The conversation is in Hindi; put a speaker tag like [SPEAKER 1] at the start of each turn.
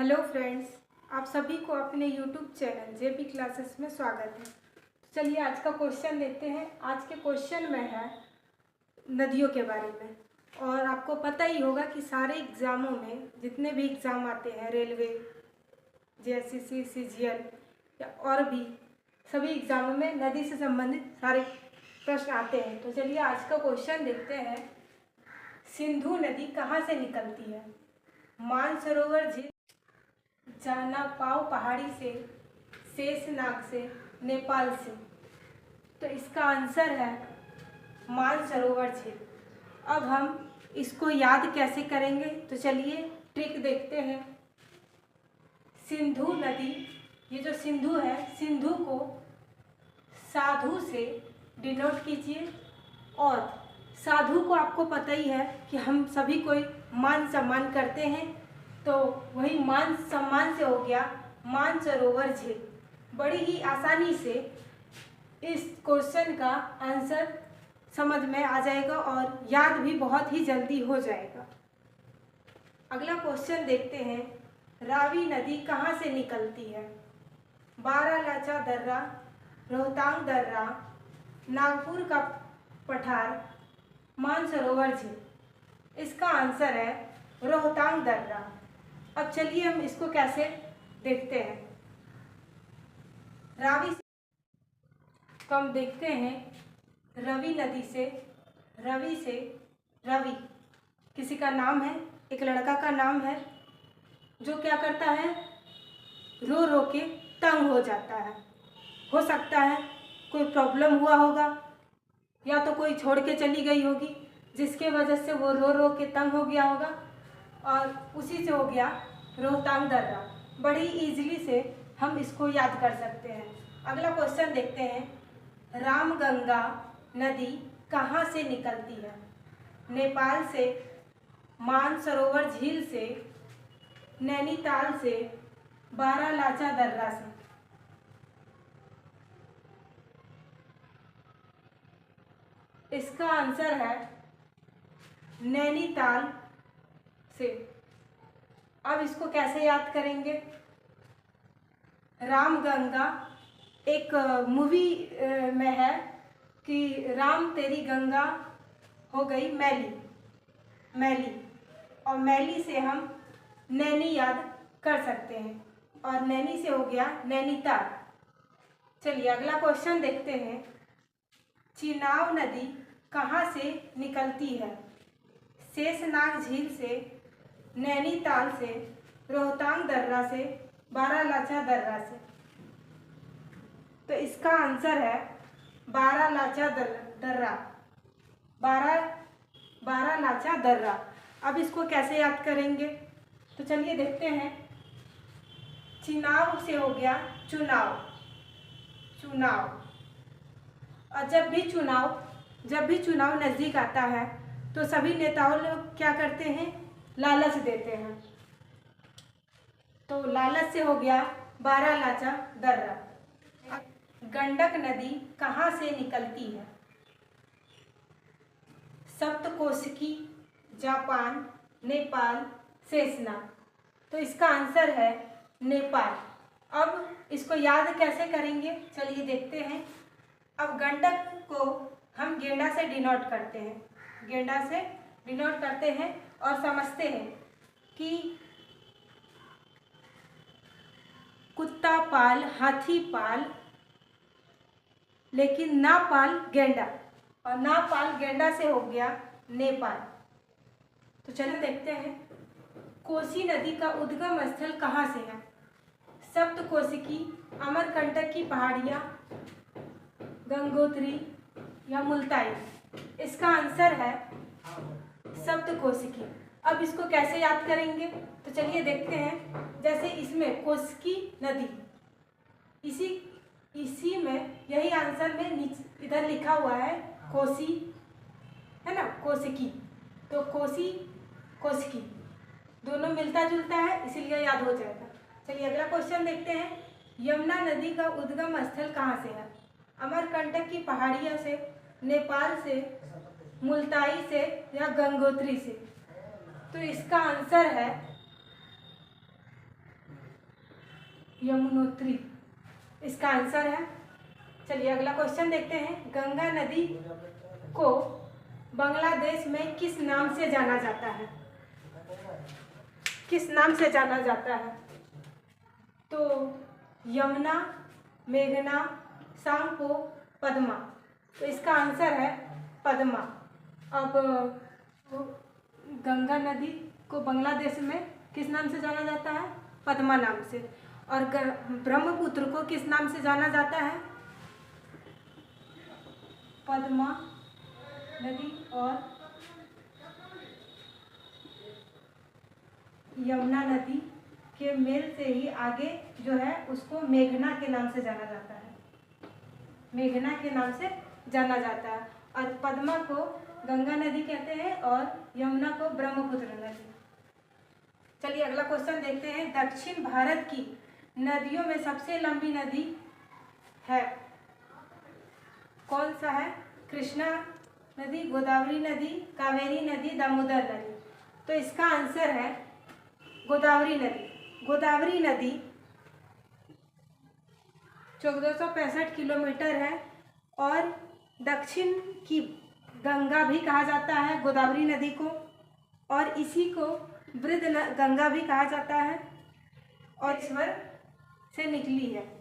[SPEAKER 1] हेलो फ्रेंड्स, आप सभी को अपने यूट्यूब चैनल जेपी क्लासेस में स्वागत है। तो चलिए आज का क्वेश्चन देखते हैं। आज के क्वेश्चन में है नदियों के बारे में। और आपको पता ही होगा कि सारे एग्ज़ामों में जितने भी एग्ज़ाम आते हैं, रेलवे, जेएसएससी, सीजीएल या और भी सभी एग्ज़ामों में नदी से संबंधित सारे प्रश्न आते हैं। तो चलिए आज का क्वेश्चन देखते हैं। सिंधु नदी कहाँ से निकलती है? मानसरोवर झील, जानापाव पहाड़ी से, शेषनाग से, नेपाल से। तो इसका आंसर है मानसरोवर झील। अब हम इसको याद कैसे करेंगे? तो चलिए ट्रिक देखते हैं। सिंधु नदी, ये जो सिंधु है, सिंधु को साधु से डिनोट कीजिए। और साधु को आपको पता ही है कि हम सभी कोई मान सम्मान करते हैं, तो वही मान सम्मान से हो गया मानसरोवर झील। बड़ी ही आसानी से इस क्वेश्चन का आंसर समझ में आ जाएगा और याद भी बहुत ही जल्दी हो जाएगा। अगला क्वेश्चन देखते हैं। रावी नदी कहाँ से निकलती है? बारालाचा दर्रा, रोहतांग दर्रा, नागपुर का पठार, मानसरोवर झील। इसका आंसर है रोहतांग दर्रा। अब चलिए हम इसको कैसे देखते हैं। रावी तो हम देखते हैं रवि नदी से, रवि से, रवि किसी का नाम है, एक लड़का का नाम है जो क्या करता है, रो रो के तंग हो जाता है। हो सकता है कोई प्रॉब्लम हुआ होगा या तो कोई छोड़ के चली गई होगी, जिसके वजह से वो रो रो के तंग हो गया होगा और उसी से हो गया रोहतांग दर्रा। बड़ी इजीली से हम इसको याद कर सकते हैं। अगला क्वेश्चन देखते हैं। रामगंगा नदी कहाँ से निकलती है? नेपाल से, मानसरोवर झील से, नैनीताल से, बारालाचा दर्रा से। इसका आंसर है नैनीताल से। अब इसको कैसे याद करेंगे? रामगंगा एक मूवी में है कि राम तेरी गंगा हो गई मैली, मैली, और मैली से हम नैनी याद कर सकते हैं और नैनी से हो गया नैनीताल। चलिए अगला क्वेश्चन देखते हैं। चिनाब नदी कहाँ से निकलती है? शेषनाग झील से, नैनीताल से, रोहतांग दर्रा से, बारालाचा दर्रा से। तो इसका आंसर है बारालाचा दर्रा, बारालाचा दर्रा। अब इसको कैसे याद करेंगे? तो चलिए देखते हैं। चिनाब से हो गया चुनाव, चुनाव। और जब भी चुनाव नज़दीक आता है तो सभी नेताओं लोग क्या करते हैं? लालच देते हैं। तो लालच से हो गया बारालाचा दर्रा। गंडक नदी कहाँ से निकलती है? सप्तकोशिकी, जापान, नेपाल, शेषनाग। तो इसका आंसर है नेपाल। अब इसको याद कैसे करेंगे? चलिए देखते हैं। अब गंडक को हम गेंडा से डिनोट करते हैं, गेंडा से डिनोट करते हैं और समझते हैं कि कुत्ता पाल, हाथी पाल, लेकिन ना पाल गेंडा, और ना पाल गेंडा से हो गया नेपाल। तो चलिए देखते हैं। कोसी नदी का उद्गम स्थल कहाँ से है? सप्तकोशिकी, अमरकंटक की पहाड़ियाँ, गंगोत्री या मुल्ताई। इसका आंसर है सप्तकोशिकी। अब इसको कैसे याद करेंगे? तो चलिए देखते हैं। जैसे इसमें कोशिकी नदी, इसी में यही आंसर में इधर लिखा हुआ है कोसी, है ना, कोशिकी। तो कोसी, कोशिकी दोनों मिलता जुलता है, इसीलिए याद हो जाएगा। चलिए अगला क्वेश्चन देखते हैं। यमुना नदी का उद्गम स्थल कहाँ से है? अमरकंटक की पहाड़ियों से, नेपाल से, मुल्ताई से या गंगोत्री से। तो इसका आंसर है यमुनोत्री इसका आंसर है। चलिए अगला क्वेश्चन देखते हैं। गंगा नदी को बांग्लादेश में किस नाम से जाना जाता है? किस नाम से जाना जाता है? तो यमुना, मेघना, सांको, पद्मा। तो इसका आंसर है पद्मा। अब गंगा नदी को बांग्लादेश में किस नाम से जाना जाता है? पद्मा नाम से। और ब्रह्मपुत्र को किस नाम से जाना जाता है? पद्मा नदी। और यमुना नदी के मेल से ही आगे जो है उसको मेघना के नाम से जाना जाता है। मेघना के नाम से जाना जाता है। और पद्मा को गंगा नदी कहते हैं और यमुना को ब्रह्मपुत्र नदी। चलिए अगला क्वेश्चन देखते हैं। दक्षिण भारत की नदियों में सबसे लंबी नदी है कौन सा है? कृष्णा नदी, गोदावरी नदी, कावेरी नदी, दामोदर नदी। तो इसका आंसर है गोदावरी नदी। गोदावरी नदी 1465 किलोमीटर है और दक्षिण की गंगा भी कहा जाता है गोदावरी नदी को, और इसी को वृद्ध गंगा भी कहा जाता है और ईश्वर से निकली है।